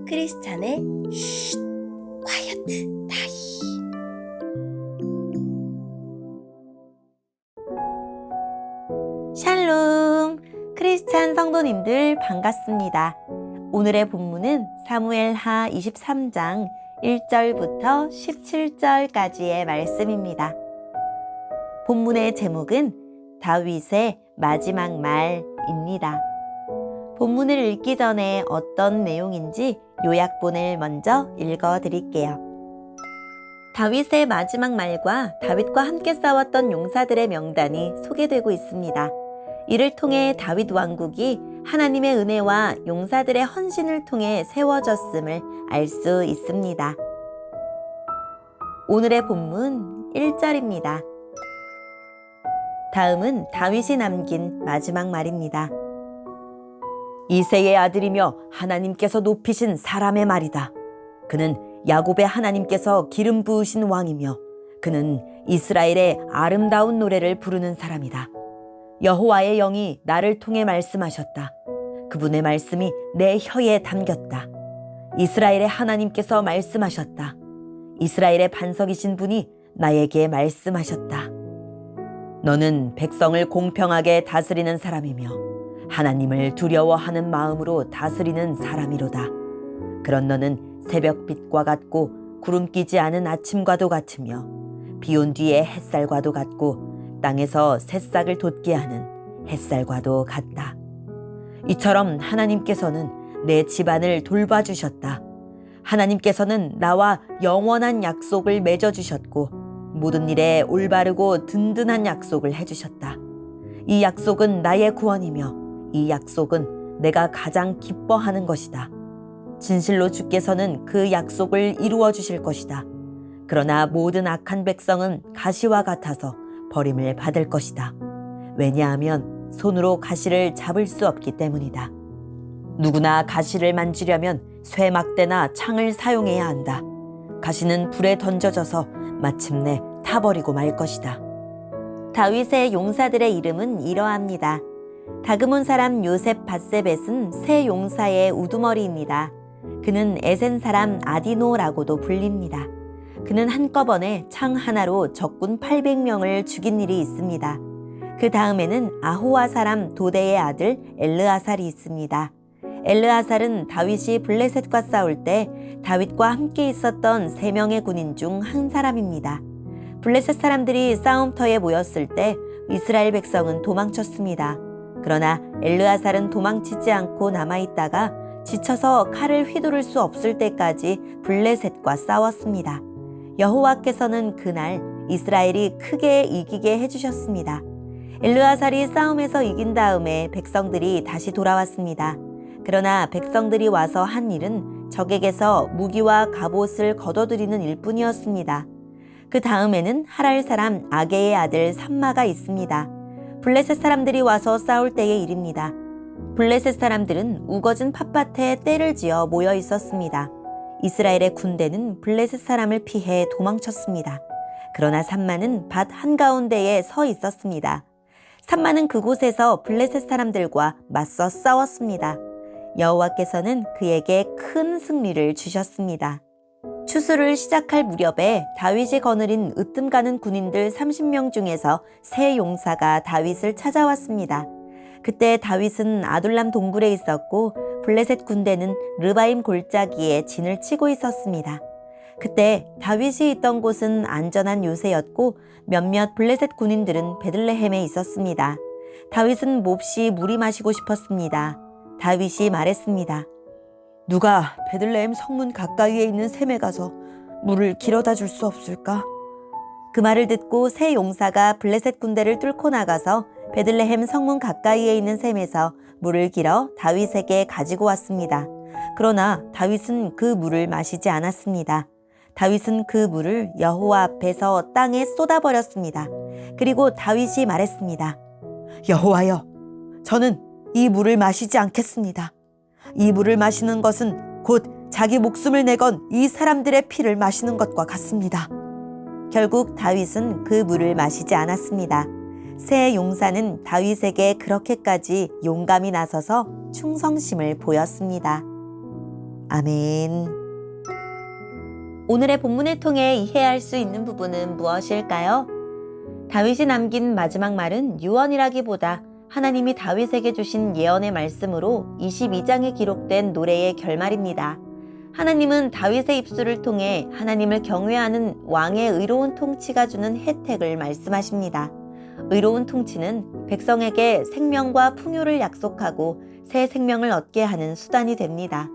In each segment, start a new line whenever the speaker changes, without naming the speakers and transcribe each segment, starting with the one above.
크리스찬의 쉿 콰이어트 타임. 샬롬, 크리스찬 성도님들 반갑습니다. 오늘의 본문은 사무엘하 23장 1절부터 17절까지의 말씀입니다. 본문의 제목은 다윗의 마지막 말입니다. 본문을 읽기 전에 어떤 내용인지 요약본을 먼저 읽어드릴게요. 다윗의 마지막 말과 다윗과 함께 싸웠던 용사들의 명단이 소개되고 있습니다. 이를 통해 다윗 왕국이 하나님의 은혜와 용사들의 헌신을 통해 세워졌음을 알 수 있습니다. 오늘의 본문 1절입니다. 다음은 다윗이 남긴 마지막 말입니다. 이새의 아들이며 하나님께서 높이신 사람의 말이다. 그는 야곱의 하나님께서 기름 부으신 왕이며 그는 이스라엘의 아름다운 노래를 부르는 사람이다. 여호와의 영이 나를 통해 말씀하셨다. 그분의 말씀이 내 혀에 담겼다. 이스라엘의 하나님께서 말씀하셨다. 이스라엘의 반석이신 분이 나에게 말씀하셨다. 너는 백성을 공평하게 다스리는 사람이며 하나님을 두려워하는 마음으로 다스리는 사람이로다. 그런 너는 새벽빛과 같고 구름 끼지 않은 아침과도 같으며 비온 뒤의 햇살과도 같고 땅에서 새싹을 돋게 하는 햇살과도 같다. 이처럼 하나님께서는 내 집안을 돌봐주셨다. 하나님께서는 나와 영원한 약속을 맺어주셨고 모든 일에 올바르고 든든한 약속을 해주셨다. 이 약속은 나의 구원이며 이 약속은 내가 가장 기뻐하는 것이다. 진실로 주께서는 그 약속을 이루어 주실 것이다. 그러나 모든 악한 백성은 가시와 같아서 버림을 받을 것이다. 왜냐하면 손으로 가시를 잡을 수 없기 때문이다. 누구나 가시를 만지려면 쇠막대나 창을 사용해야 한다. 가시는 불에 던져져서 마침내 타버리고 말 것이다. 다윗의 용사들의 이름은 이러합니다. 다그몬 사람 요셉 바세벳은 세 용사의 우두머리입니다. 그는 에센 사람 아디노라고도 불립니다. 그는 한꺼번에 창 하나로 적군 800명을 죽인 일이 있습니다. 그 다음에는 아호와 사람 도대의 아들 엘르아살이 있습니다. 엘르아살은 다윗이 블레셋과 싸울 때 다윗과 함께 있었던 3명의 군인 중 한 사람입니다. 블레셋 사람들이 싸움터에 모였을 때 이스라엘 백성은 도망쳤습니다. 그러나 엘르아살은 도망치지 않고 남아있다가 지쳐서 칼을 휘두를 수 없을 때까지 블레셋과 싸웠습니다. 여호와께서는 그날 이스라엘이 크게 이기게 해주셨습니다. 엘르아살이 싸움에서 이긴 다음에 백성들이 다시 돌아왔습니다. 그러나 백성들이 와서 한 일은 적에게서 무기와 갑옷을 거둬들이는 일뿐이었습니다. 그 다음에는 하랄 사람 아게의 아들 삼마가 있습니다. 블레셋 사람들이 와서 싸울 때의 일입니다. 블레셋 사람들은 우거진 팥밭에 떼를 지어 모여 있었습니다. 이스라엘의 군대는 블레셋 사람을 피해 도망쳤습니다. 그러나 삼마는 밭 한가운데에 서 있었습니다. 삼마는 그곳에서 블레셋 사람들과 맞서 싸웠습니다. 여호와께서는 그에게 큰 승리를 주셨습니다. 추수를 시작할 무렵에 다윗이 거느린 으뜸 가는 군인들 30명 중에서 세 용사가 다윗을 찾아왔습니다. 그때 다윗은 아둘람 동굴에 있었고 블레셋 군대는 르바임 골짜기에 진을 치고 있었습니다. 그때 다윗이 있던 곳은 안전한 요새였고 몇몇 블레셋 군인들은 베들레헴에 있었습니다. 다윗은 몹시 물이 마시고 싶었습니다. 다윗이 말했습니다. 누가 베들레헴 성문 가까이에 있는 샘에 가서 물을 길어다 줄 수 없을까? 그 말을 듣고 세 용사가 블레셋 군대를 뚫고 나가서 베들레헴 성문 가까이에 있는 샘에서 물을 길어 다윗에게 가지고 왔습니다. 그러나 다윗은 그 물을 마시지 않았습니다. 다윗은 그 물을 여호와 앞에서 땅에 쏟아버렸습니다. 그리고 다윗이 말했습니다. 여호와여, 저는 이 물을 마시지 않겠습니다. 이 물을 마시는 것은 곧 자기 목숨을 내건 이 사람들의 피를 마시는 것과 같습니다. 결국 다윗은 그 물을 마시지 않았습니다. 세 용사는 다윗에게 그렇게까지 용감히 나서서 충성심을 보였습니다. 아멘. 오늘의 본문을 통해 이해할 수 있는 부분은 무엇일까요? 다윗이 남긴 마지막 말은 유언이라기보다 하나님이 다윗에게 주신 예언의 말씀으로 22장에 기록된 노래의 결말입니다. 하나님은 다윗의 입술을 통해 하나님을 경외하는 왕의 의로운 통치가 주는 혜택을 말씀하십니다. 의로운 통치는 백성에게 생명과 풍요를 약속하고 새 생명을 얻게 하는 수단이 됩니다.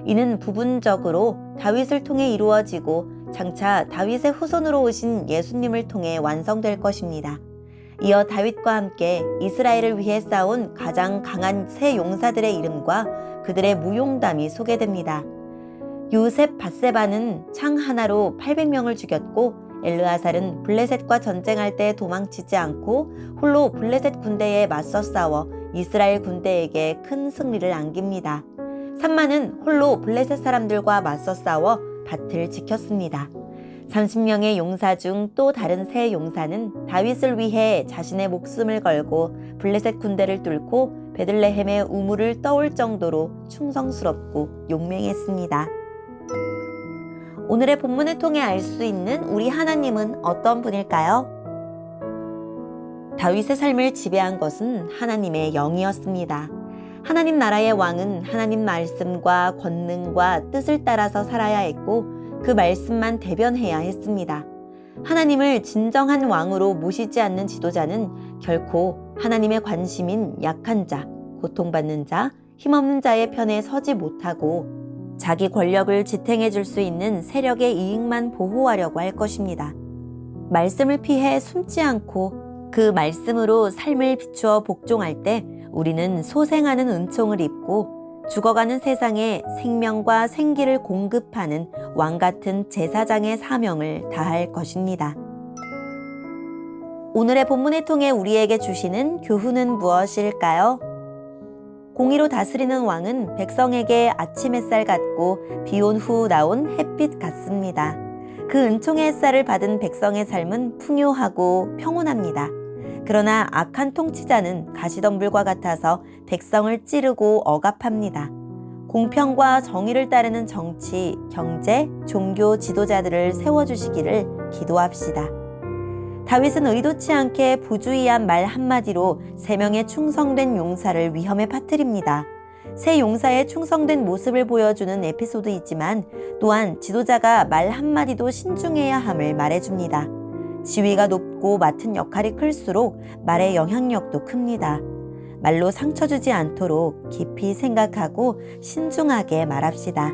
이는 부분적으로 다윗을 통해 이루어지고 장차 다윗의 후손으로 오신 예수님을 통해 완성될 것입니다. 이어 다윗과 함께 이스라엘을 위해 싸운 가장 강한 세 용사들의 이름과 그들의 무용담이 소개됩니다. 요셉 밧세바는 창 하나로 800명을 죽였고 엘르아살은 블레셋과 전쟁할 때 도망치지 않고 홀로 블레셋 군대에 맞서 싸워 이스라엘 군대에게 큰 승리를 안깁니다. 삼만은 홀로 블레셋 사람들과 맞서 싸워 밭을 지켰습니다. 30명의 용사 중 또 다른 세 용사는 다윗을 위해 자신의 목숨을 걸고 블레셋 군대를 뚫고 베들레헴의 우물을 떠올 정도로 충성스럽고 용맹했습니다. 오늘의 본문을 통해 알 수 있는 우리 하나님은 어떤 분일까요? 다윗의 삶을 지배한 것은 하나님의 영이었습니다. 하나님 나라의 왕은 하나님 말씀과 권능과 뜻을 따라서 살아야 했고 그 말씀만 대변해야 했습니다. 하나님을 진정한 왕으로 모시지 않는 지도자는 결코 하나님의 관심인 약한 자, 고통받는 자, 힘없는 자의 편에 서지 못하고 자기 권력을 지탱해 줄 수 있는 세력의 이익만 보호하려고 할 것입니다. 말씀을 피해 숨지 않고 그 말씀으로 삶을 비추어 복종할 때 우리는 소생하는 은총을 입고 죽어가는 세상에 생명과 생기를 공급하는 왕같은 제사장의 사명을 다할 것입니다. 오늘의 본문을 통해 우리에게 주시는 교훈은 무엇일까요? 공의로 다스리는 왕은 백성에게 아침 햇살 같고 비온 후 나온 햇빛 같습니다. 그 은총의 햇살을 받은 백성의 삶은 풍요하고 평온합니다. 그러나 악한 통치자는 가시덤불과 같아서 백성을 찌르고 억압합니다. 공평과 정의를 따르는 정치, 경제, 종교 지도자들을 세워주시기를 기도합시다. 다윗은 의도치 않게 부주의한 말 한마디로 3명의 충성된 용사를 위험에 빠뜨립니다. 세 용사의 충성된 모습을 보여주는 에피소드이지만 또한 지도자가 말 한마디도 신중해야 함을 말해줍니다. 지위가 높고 맡은 역할이 클수록 말의 영향력도 큽니다. 말로 상처 주지 않도록 깊이 생각하고 신중하게 말합시다.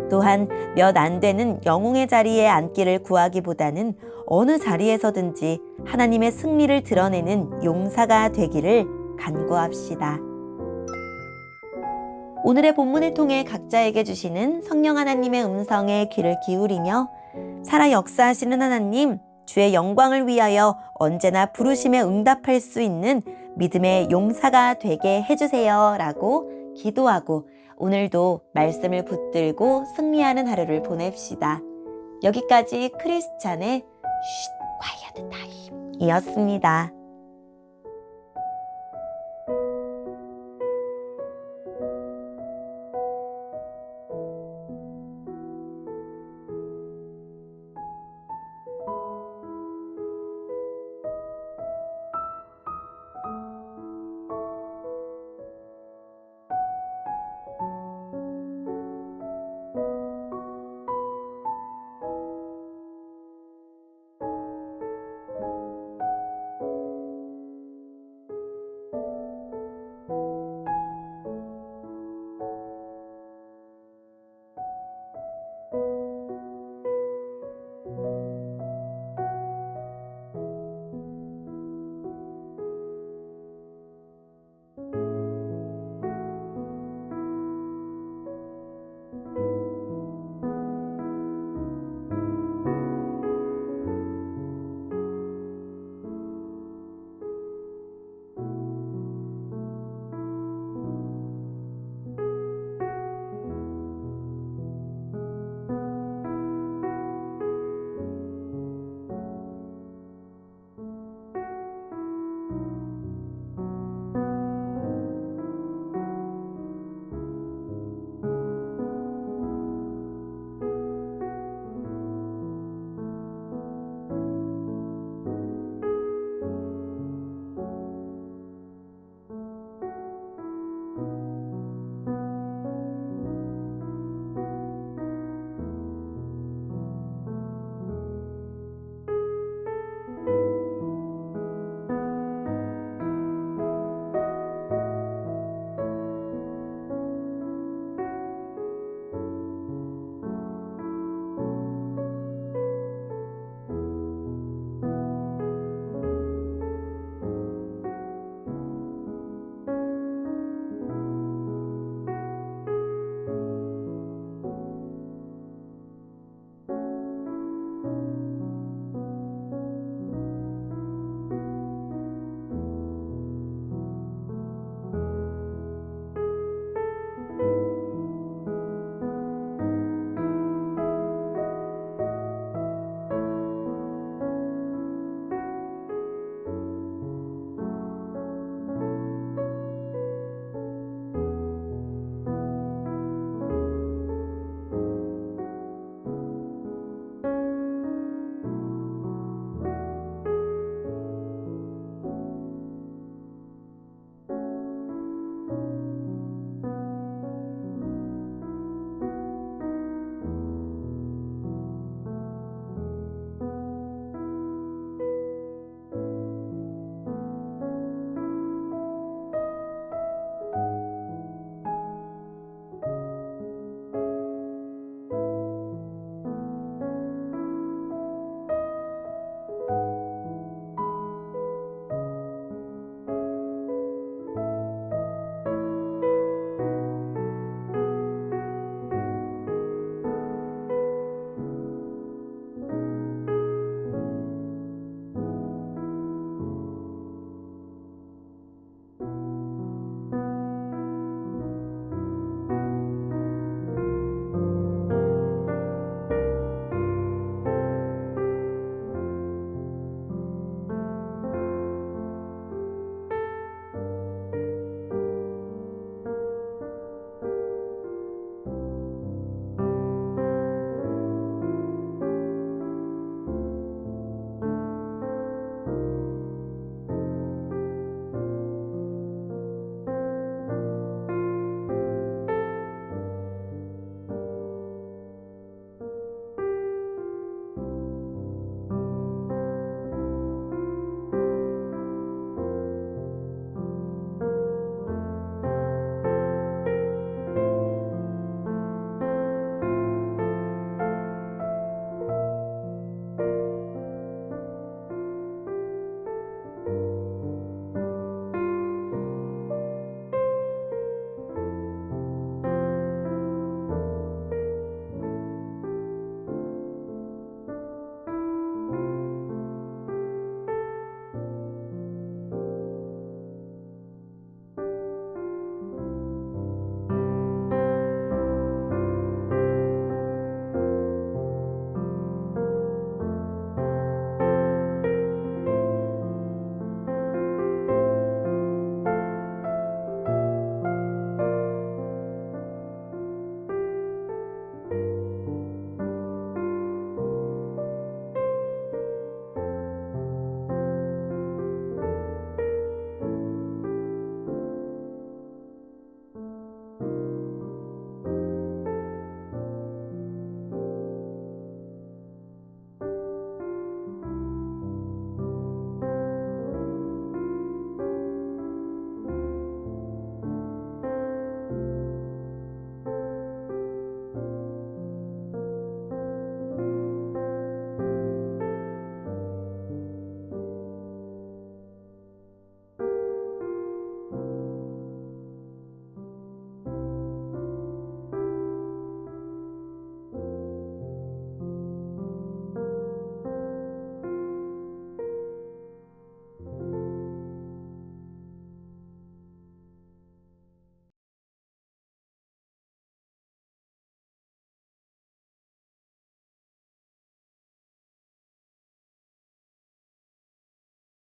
또한 몇 안 되는 영웅의 자리에 앉기를 구하기보다는 어느 자리에서든지 하나님의 승리를 드러내는 용사가 되기를 간구합시다. 오늘의 본문을 통해 각자에게 주시는 성령 하나님의 음성에 귀를 기울이며 살아 역사하시는 하나님, 주의 영광을 위하여 언제나 부르심에 응답할 수 있는 믿음의 용사가 되게 해주세요 라고 기도하고 오늘도 말씀을 붙들고 승리하는 하루를 보냅시다. 여기까지 크리스찬의 쉿 콰이어트 타임이었습니다.